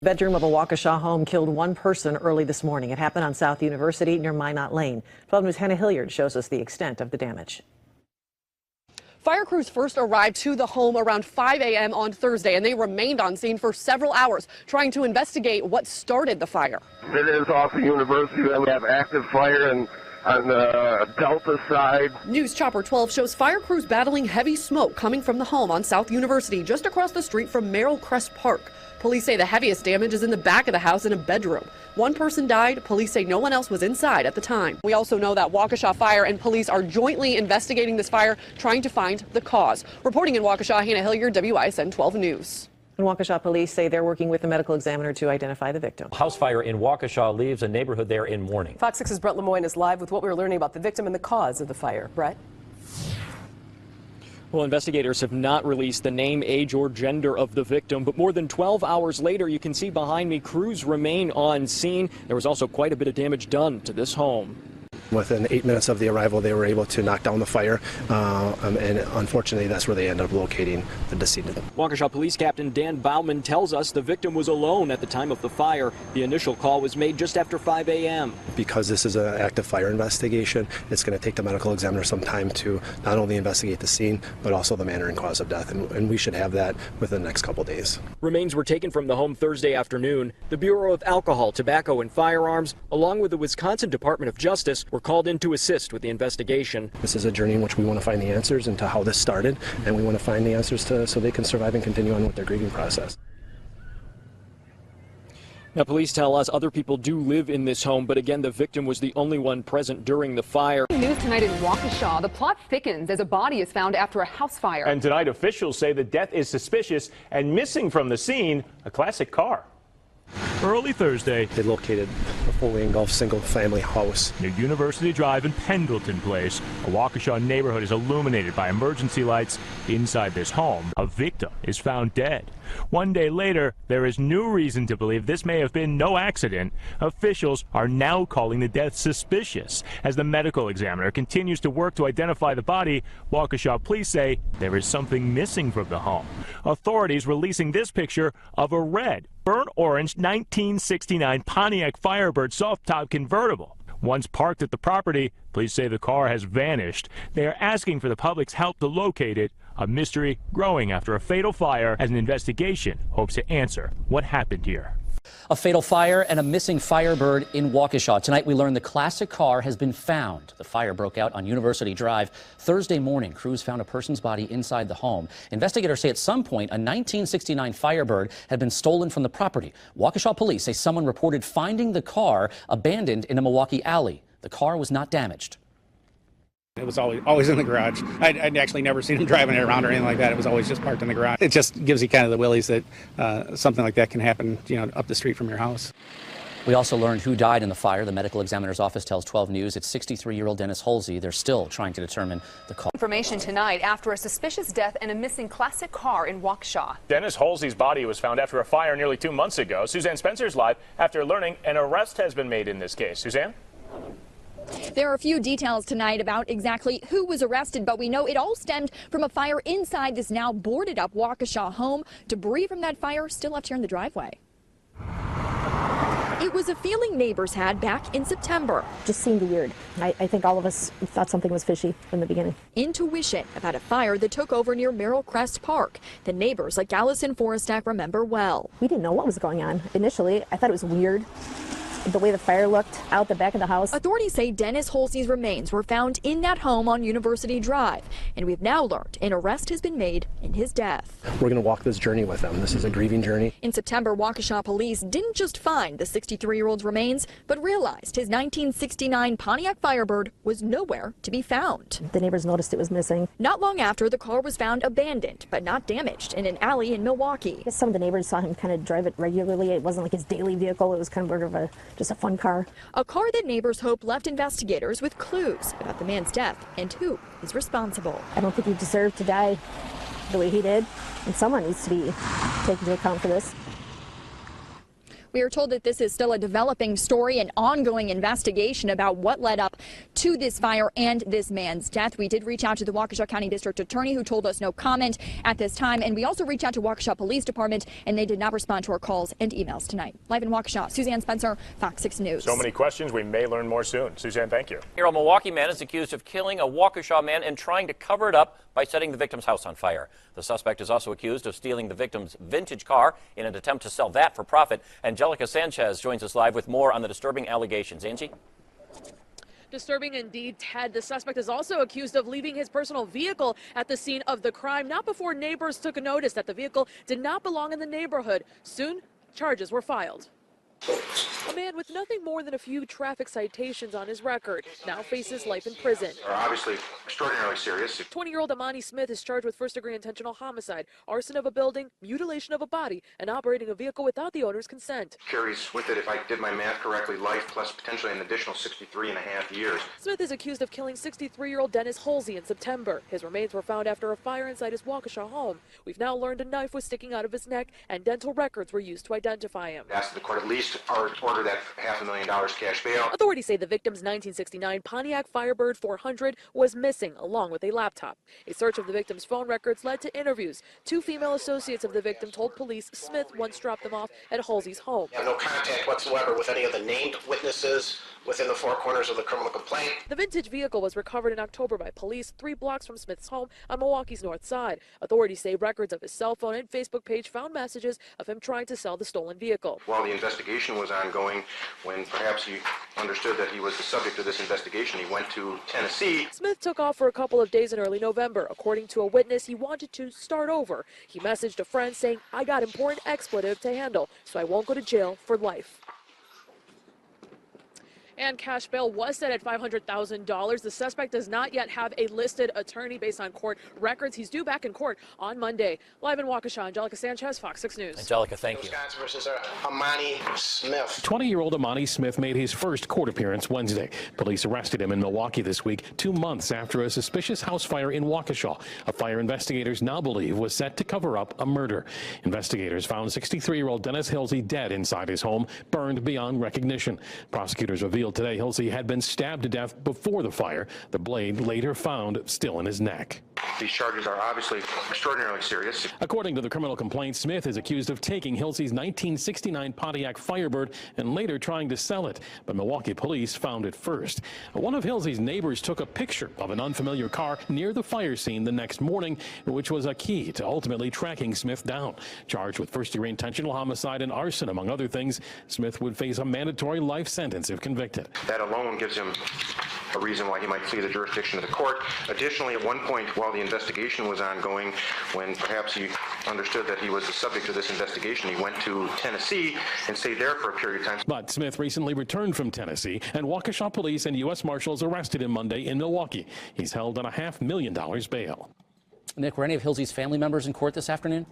Bedroom of a Waukesha home killed one person early this morning. It happened on South University near Minot Lane. 12 News' Hannah Hilliard shows us the extent of the damage. Fire crews first arrived to the home around 5 a.m. on Thursday, and they remained on scene for several hours trying to investigate what started the fire. It is off the university, and we have active fire on the Delta side. News Chopper 12 shows fire crews battling heavy smoke coming from the home on South University, just across the street from Merrill Crest Park. Police say the heaviest damage is in the back of the house in a bedroom. One person died. Police say no one else was inside at the time. We also know that Waukesha Fire and police are jointly investigating this fire, trying to find the cause. Reporting in Waukesha, Hannah Hilliard, WISN 12 News. And Waukesha police say they're working with the medical examiner to identify the victim. House fire in Waukesha leaves a neighborhood there in mourning. Fox 6's Brett Lemoyne is live with what we're learning about the victim and the cause of the fire. Brett? Well, investigators have not released the name, age, or gender of the victim, but more than 12 hours later, you can see behind me, crews remain on scene. There was also quite a bit of damage done to this home. Within 8 minutes of the arrival, they were able to knock down the fire, and unfortunately, that's where they ended up locating the decedent. Waukesha Police Captain Dan Bauman tells us the victim was alone at the time of the fire. The initial call was made just after 5 a.m. Because this is an active fire investigation, it's going to take the medical examiner some time to not only investigate the scene, but also the manner and cause of death, and we should have that within the next couple days. Remains were taken from the home Thursday afternoon. The Bureau of Alcohol, Tobacco, and Firearms, along with the Wisconsin Department of Justice, were called in to assist with the investigation. This is a journey in which we want to find the answers into how this started, and we want to find the answers so they can survive and continue on with their grieving process. Now, police tell us other people do live in this home, but again, the victim was the only one present during the fire. News tonight in Waukesha. The plot thickens as a body is found after a house fire. And tonight, officials say the death is suspicious, and missing from the scene, a classic car. Early Thursday, they located a fully engulfed single-family house near University Drive and Pendleton Place. A Waukesha neighborhood is illuminated by emergency lights. Inside this home, a victim is found dead. One day later, there is new reason to believe this may have been no accident. Officials are now calling the death suspicious. As the medical examiner continues to work to identify the body, Waukesha police say there is something missing from the home. Authorities releasing this picture of a red, burnt orange 1969 Pontiac Firebird soft-top convertible. Once parked at the property, police say the car has vanished. They are asking for the public's help to locate it, a mystery growing after a fatal fire as an investigation hopes to answer what happened here. A fatal fire and a missing Firebird in Waukesha. Tonight we learned the classic car has been found. The fire broke out on University Drive. Thursday morning, crews found a person's body inside the home. Investigators say at some point a 1969 Firebird had been stolen from the property. Waukesha police say someone reported finding the car abandoned in a Milwaukee alley. The car was not damaged. It was always in the garage. I'd actually never seen him driving it around or anything like that. It was always just parked in the garage. It just gives you kind of the willies that something like that can happen, up the street from your house. We also learned who died in the fire. The medical examiner's office tells 12 News it's 63-year-old Dennis Holsey. They're still trying to determine the cause. Information tonight after a suspicious death and a missing classic car in Waukesha. Dennis Holsey's body was found after a fire nearly 2 months ago. Suzanne Spencer's live after learning an arrest has been made in this case. Suzanne? There are a few details tonight about exactly who was arrested, but we know it all stemmed from a fire inside this now boarded up Waukesha home. Debris from that fire still left here in the driveway. It was a feeling neighbors had back in September. Just seemed weird. I think all of us thought something was fishy from the beginning. Intuition about a fire that took over near Merrill Crest Park. The neighbors like Allison Forestack remember well. We didn't know what was going on. Initially, I thought it was weird. The way the fire looked out the back of the house. Authorities say Dennis Holsey's remains were found in that home on University Drive, and we've now learned an arrest has been made in his death. We're going to walk this journey with them. This is a grieving journey. In September, Waukesha police didn't just find the 63-year-old's remains, but realized his 1969 Pontiac Firebird was nowhere to be found. The neighbors noticed it was missing. Not long after, the car was found abandoned, but not damaged, in an alley in Milwaukee. I guess some of the neighbors saw him kind of drive it regularly. It wasn't like his daily vehicle. It was kind of just a fun car. A car that neighbors hope left investigators with clues about the man's death and who is responsible. I don't think he deserved to die the way he did, and someone needs to be taken into account for this. We are told that this is still a developing story, an ongoing investigation about what led up to this fire and this man's death. We did reach out to the Waukesha County District Attorney, who told us no comment at this time, and we also reached out to Waukesha Police Department, and they did not respond to our calls and emails tonight. Live in Waukesha, Suzanne Spencer, Fox 6 News. So many questions. We may learn more soon. Suzanne, thank you. Here, a Milwaukee man is accused of killing a Waukesha man and trying to cover it up by setting the victim's house on fire. The suspect is also accused of stealing the victim's vintage car in an attempt to sell that for profit. Angelica Sanchez joins us live with more on the disturbing allegations. Angie? Disturbing indeed, Ted. The suspect is also accused of leaving his personal vehicle at the scene of the crime, not before neighbors took a notice that the vehicle did not belong in the neighborhood. Soon, charges were filed. A man with nothing more than a few traffic citations on his record now faces life in prison. Are obviously extraordinarily serious. 20-year-old Amani Smith is charged with first-degree intentional homicide, arson of a building, mutilation of a body, and operating a vehicle without the owner's consent. Carries with it, if I did my math correctly, life plus potentially an additional 63 and a half years. Smith is accused of killing 63-year-old Dennis Holsey in September. His remains were found after a fire inside his Waukesha home. We've now learned a knife was sticking out of his neck, and dental records were used to identify him. Asked the court at least order that $500,000 cash bail. Authorities say the victim's 1969 Pontiac Firebird 400 was missing, along with a laptop. A search of the victim's phone records led to interviews. Two female associates of the victim told police Smith once dropped them off at Halsey's home. No contact whatsoever with any of the named witnesses within the four corners of the criminal complaint. The vintage vehicle was recovered in October by police 3 blocks from Smith's home on Milwaukee's north side. Authorities say records of his cell phone and Facebook page found messages of him trying to sell the stolen vehicle. While the investigation was ongoing, when perhaps he understood that he was the subject of this investigation, he went to Tennessee. Smith took off for a couple of days in early November. According to a witness, he wanted to start over. He messaged a friend saying, "I got important expletive to handle, so I won't go to jail for life." And cash bail was set at $500,000. The suspect does not yet have a listed attorney based on court records. He's due back in court on Monday. Live in Waukesha, Angelica Sanchez, Fox 6 News. Angelica, thank you. Wisconsin versus Amani Smith. 20-year-old Amani Smith made his first court appearance Wednesday. Police arrested him in Milwaukee this week, 2 months after a suspicious house fire in Waukesha. A fire investigators now believe was set to cover up a murder. Investigators found 63-year-old Dennis Halsey dead inside his home, burned beyond recognition. Prosecutors revealed today Halsey had been stabbed to death before the fire. The blade later found still in his neck. These charges are obviously extraordinarily serious. According to the criminal complaint, Smith is accused of taking Halsey's 1969 Pontiac Firebird and later trying to sell it, but Milwaukee police found it first. One of Halsey's neighbors took a picture of an unfamiliar car near the fire scene the next morning, which was a key to ultimately tracking Smith down. Charged with first-degree intentional homicide and arson, among other things, Smith would face a mandatory life sentence if convicted. That alone gives him a reason why he might flee the jurisdiction of the court. Additionally, at one point while the investigation was ongoing, when perhaps he understood that he was the subject of this investigation, he went to Tennessee and stayed there for a period of time. But Smith recently returned from Tennessee, and Waukesha police and U.S. Marshals arrested him Monday in Milwaukee. He's held on a $500,000 bail. Nick, were any of Halsey's family members in court this afternoon?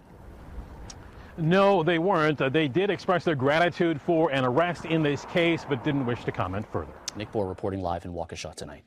No, they weren't. They did express their gratitude for an arrest in this case, but didn't wish to comment further. Nick Bohr reporting live in Waukesha tonight.